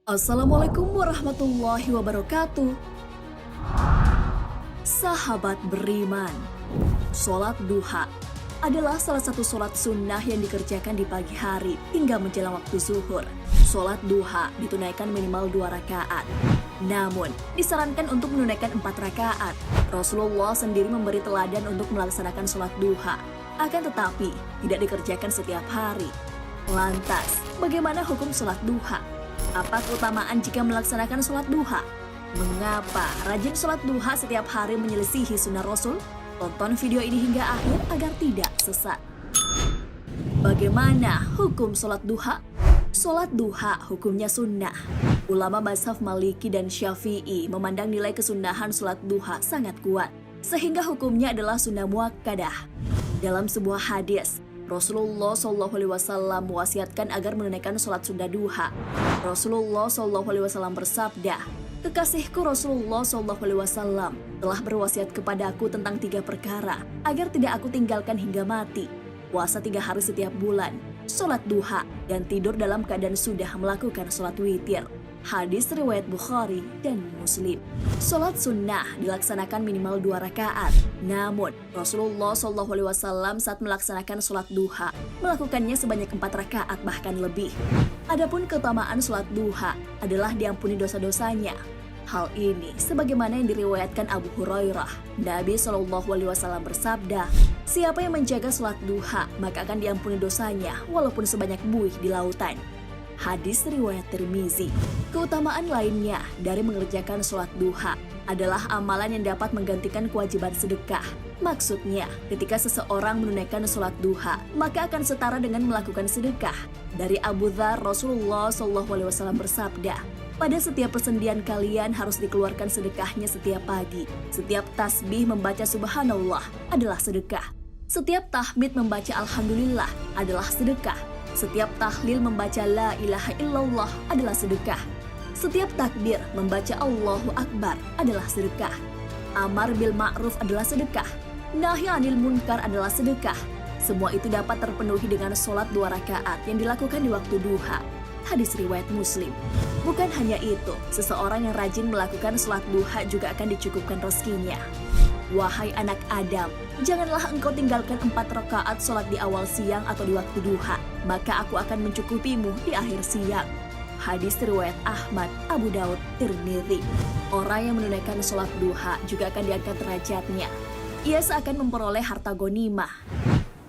Assalamualaikum warahmatullahi wabarakatuh. Sahabat beriman, sholat duha adalah salah satu sholat sunnah yang dikerjakan di pagi hari hingga menjelang waktu zuhur. Sholat duha ditunaikan minimal 2 rakaat. Namun, disarankan untuk menunaikan 4 rakaat. Rasulullah sendiri memberi teladan untuk melaksanakan sholat duha. Akan tetapi, tidak dikerjakan setiap hari. Lantas, bagaimana hukum sholat duha? Apa keutamaan jika melaksanakan sholat duha? Mengapa rajin sholat duha setiap hari menyelisihi sunnah Rasul? Tonton video ini hingga akhir agar tidak sesat. Bagaimana hukum sholat duha? Sholat duha hukumnya sunnah. Ulama mazhab Maliki dan Syafi'i memandang nilai kesunahan sholat duha sangat kuat, sehingga hukumnya adalah sunnah muakkadah. Dalam sebuah hadis, Rasulullah SAW mewasiatkan agar menunaikan sholat sunnah duha. Rasulullah SAW bersabda, "Kekasihku Rasulullah SAW telah berwasiat kepadaku tentang 3 perkara agar tidak aku tinggalkan hingga mati. Puasa 3 hari setiap bulan, sholat duha, dan tidur dalam keadaan sudah melakukan sholat witir." Hadis riwayat Bukhari dan Muslim. Sholat sunnah dilaksanakan minimal 2 rakaat. Namun, Rasulullah SAW saat melaksanakan sholat duha melakukannya sebanyak 4 rakaat bahkan lebih. Adapun keutamaan sholat duha adalah diampuni dosa-dosanya. Hal ini sebagaimana yang diriwayatkan Abu Hurairah. Nabi SAW bersabda, "Siapa yang menjaga sholat duha maka akan diampuni dosanya walaupun sebanyak buih di lautan." Hadis riwayat Tirmizi. Keutamaan lainnya dari mengerjakan sholat duha adalah amalan yang dapat menggantikan kewajiban sedekah. Maksudnya, ketika seseorang menunaikan sholat duha, maka akan setara dengan melakukan sedekah. Dari Abu Dzar, Rasulullah SAW bersabda, "Pada setiap persendian kalian harus dikeluarkan sedekahnya setiap pagi. Setiap tasbih membaca subhanallah adalah sedekah. Setiap tahmid membaca alhamdulillah adalah sedekah. Setiap tahlil membaca la ilaha illallah adalah sedekah. Setiap takbir membaca Allahu Akbar adalah sedekah. Amar bil ma'ruf adalah sedekah. Nahi anil munkar adalah sedekah. Semua itu dapat terpenuhi dengan sholat 2 rakaat yang dilakukan di waktu duha." Hadis riwayat Muslim. Bukan hanya itu, seseorang yang rajin melakukan sholat duha juga akan dicukupkan rezekinya. "Wahai anak Adam, janganlah engkau tinggalkan 4 rakaat sholat di awal siang atau di waktu duha, maka aku akan mencukupimu di akhir siang." Hadis riwayat Ahmad, Abu Daud, Tirmidzi. Orang yang menunaikan sholat duha juga akan diangkat derajatnya. Ia seakan memperoleh harta ghanimah.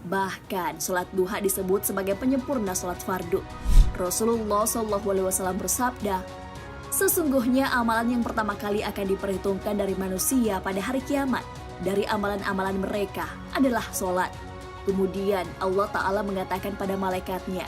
Bahkan, sholat duha disebut sebagai penyempurna sholat fardu. Rasulullah SAW bersabda, "Sesungguhnya amalan yang pertama kali akan diperhitungkan dari manusia pada hari kiamat dari amalan-amalan mereka adalah sholat." Kemudian Allah Ta'ala mengatakan pada malaikatnya,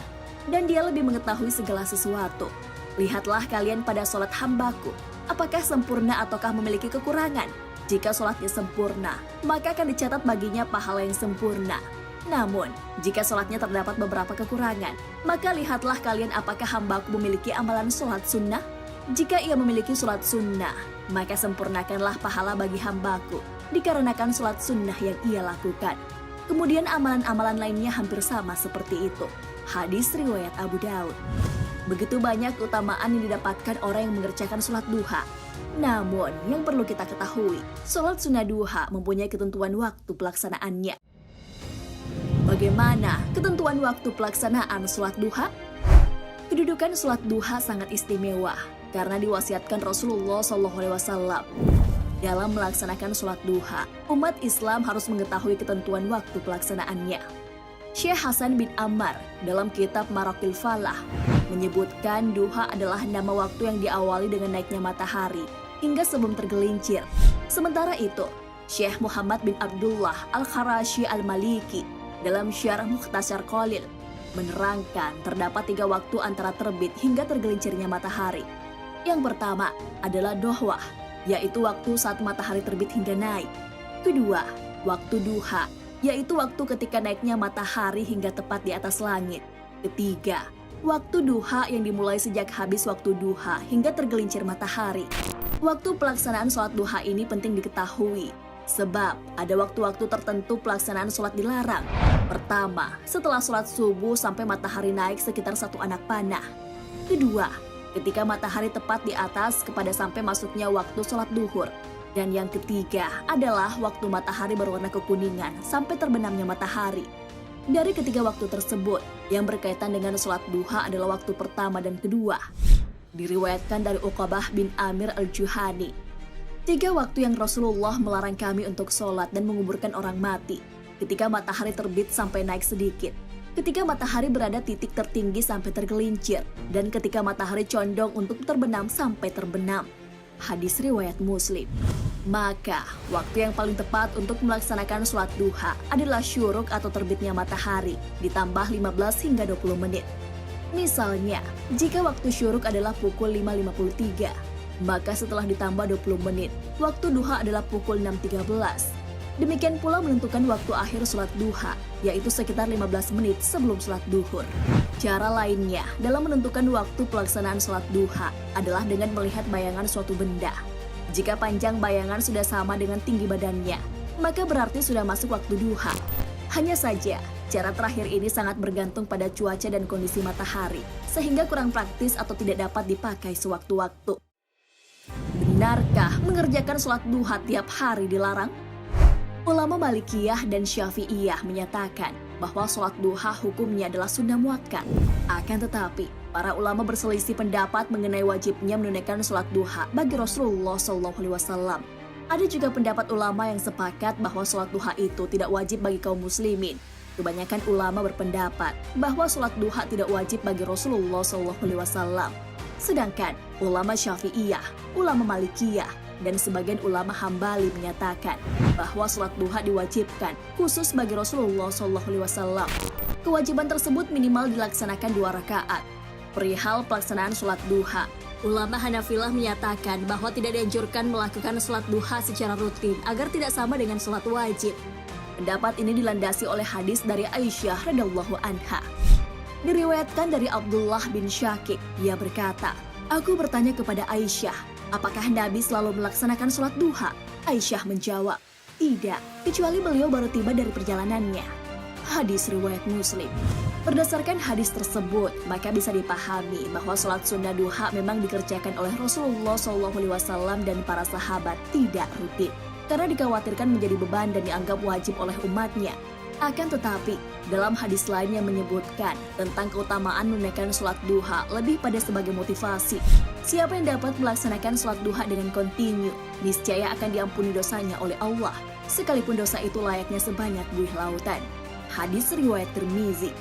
"Dan dia lebih mengetahui segala sesuatu. Lihatlah kalian pada sholat hambaku, apakah sempurna ataukah memiliki kekurangan? Jika sholatnya sempurna, maka akan dicatat baginya pahala yang sempurna. Namun, jika sholatnya terdapat beberapa kekurangan, maka lihatlah kalian apakah hambaku memiliki amalan sholat sunnah? Jika ia memiliki sholat sunnah, maka sempurnakanlah pahala bagi hambaku, dikarenakan sholat sunnah yang ia lakukan." Kemudian amalan-amalan lainnya hampir sama seperti itu. Hadis riwayat Abu Daud. Begitu banyak keutamaan yang didapatkan orang yang mengerjakan sholat duha. Namun, yang perlu kita ketahui, sholat sunnah duha mempunyai ketentuan waktu pelaksanaannya. Bagaimana ketentuan waktu pelaksanaan sholat duha? Kedudukan sholat duha sangat istimewa karena diwasiatkan Rasulullah SAW. Dalam melaksanakan sholat duha, umat Islam harus mengetahui ketentuan waktu pelaksanaannya. Syekh Hasan bin Ammar dalam kitab Maraqil Falah menyebutkan duha adalah nama waktu yang diawali dengan naiknya matahari hingga sebelum tergelincir. Sementara itu, Syekh Muhammad bin Abdullah Al-Kharashi Al-Maliki dalam Syarah Mukhtasar Qalil menerangkan terdapat 3 waktu antara terbit hingga tergelincirnya matahari. Yang pertama adalah dohwah, yaitu waktu saat matahari terbit hingga naik. Kedua, waktu duha, yaitu waktu ketika naiknya matahari hingga tepat di atas langit. Ketiga, waktu duha yang dimulai sejak habis waktu duha hingga tergelincir matahari. Waktu pelaksanaan sholat duha ini penting diketahui, sebab ada waktu-waktu tertentu pelaksanaan sholat dilarang. Pertama, setelah sholat subuh sampai matahari naik sekitar 1 anak panah. Kedua, ketika matahari tepat di atas kepada sampai masuknya waktu sholat duhur. Dan yang ketiga adalah waktu matahari berwarna kekuningan sampai terbenamnya matahari. Dari ketiga waktu tersebut, yang berkaitan dengan sholat duha adalah waktu pertama dan kedua. Diriwayatkan dari Uqabah bin Amir al-Juhani. 3 waktu yang Rasulullah melarang kami untuk sholat dan menguburkan orang mati. Ketika matahari terbit sampai naik sedikit. Ketika matahari berada titik tertinggi sampai tergelincir. Dan ketika matahari condong untuk terbenam sampai terbenam. Hadis riwayat Muslim. Maka, waktu yang paling tepat untuk melaksanakan sholat duha adalah syuruk atau terbitnya matahari, ditambah 15 hingga 20 menit. Misalnya, jika waktu syuruk adalah pukul 5.53, maka setelah ditambah 20 menit, waktu duha adalah pukul 6.13. Demikian pula menentukan waktu akhir sholat duha, yaitu sekitar 15 menit sebelum sholat duhur. Cara lainnya dalam menentukan waktu pelaksanaan sholat duha adalah dengan melihat bayangan suatu benda. Jika panjang bayangan sudah sama dengan tinggi badannya, maka berarti sudah masuk waktu duha. Hanya saja, cara terakhir ini sangat bergantung pada cuaca dan kondisi matahari, sehingga kurang praktis atau tidak dapat dipakai sewaktu-waktu. Benarkah mengerjakan sholat duha tiap hari dilarang? Ulama Malikiyah dan Syafi'iyah menyatakan bahwa sholat duha hukumnya adalah sunnah muakkad. Akan tetapi, para ulama berselisih pendapat mengenai wajibnya menunaikan sholat duha bagi Rasulullah SAW. Ada juga pendapat ulama yang sepakat bahwa sholat duha itu tidak wajib bagi kaum muslimin. Kebanyakan ulama berpendapat bahwa sholat duha tidak wajib bagi Rasulullah SAW. Sedangkan ulama Syafi'iyah, ulama Malikiyah, dan sebagian ulama Hambali menyatakan bahwa sholat duha diwajibkan khusus bagi Rasulullah SAW. Kewajiban tersebut minimal dilaksanakan 2 rakaat. Perihal pelaksanaan sholat duha, ulama Hanafilah menyatakan bahwa tidak dianjurkan melakukan sholat duha secara rutin agar tidak sama dengan sholat wajib. Pendapat ini dilandasi oleh hadis dari Aisyah radhiyallahu anha. Diriwayatkan dari Abdullah bin Syakik, ia berkata, "Aku bertanya kepada Aisyah, apakah Nabi selalu melaksanakan sholat duha?" Aisyah menjawab, "Tidak, kecuali beliau baru tiba dari perjalanannya." Hadis riwayat Muslim. Berdasarkan hadis tersebut, maka bisa dipahami bahwa sholat sunnah duha memang dikerjakan oleh Rasulullah SAW dan para sahabat tidak rutin, karena dikhawatirkan menjadi beban dan dianggap wajib oleh umatnya. Akan tetapi, dalam hadis lain yang menyebutkan tentang keutamaan menunaikan sholat duha lebih pada sebagai motivasi. Siapa yang dapat melaksanakan sholat duha dengan kontinu, niscaya akan diampuni dosanya oleh Allah, sekalipun dosa itu layaknya sebanyak buih lautan. Hadis riwayat Tirmizi.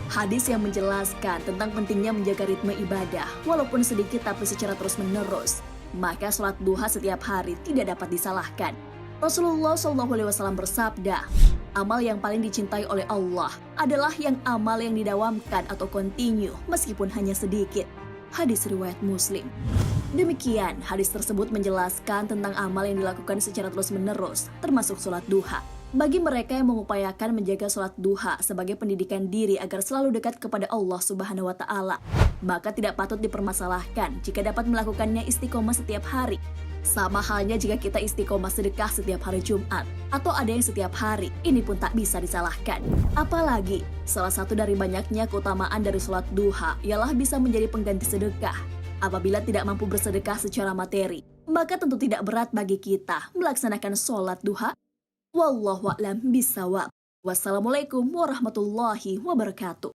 Hadis yang menjelaskan tentang pentingnya menjaga ritme ibadah, walaupun sedikit tapi secara terus-menerus. Maka sholat duha setiap hari tidak dapat disalahkan. Rasulullah SAW bersabda, "Amal yang paling dicintai oleh Allah adalah yang amal yang didawamkan atau kontinu meskipun hanya sedikit." Hadis riwayat Muslim. Demikian, hadis tersebut menjelaskan tentang amal yang dilakukan secara terus-menerus, termasuk sholat duha. Bagi mereka yang mengupayakan menjaga sholat duha sebagai pendidikan diri agar selalu dekat kepada Allah Subhanahu wa Ta'ala, maka tidak patut dipermasalahkan jika dapat melakukannya istiqomah setiap hari. Sama halnya jika kita istiqomah sedekah setiap hari Jumat, atau ada yang setiap hari, ini pun tak bisa disalahkan. Apalagi, salah satu dari banyaknya keutamaan dari sholat duha ialah bisa menjadi pengganti sedekah. Apabila tidak mampu bersedekah secara materi, maka tentu tidak berat bagi kita melaksanakan sholat duha. Wallahu a'lam bishawab. Wassalamualaikum warahmatullahi wabarakatuh.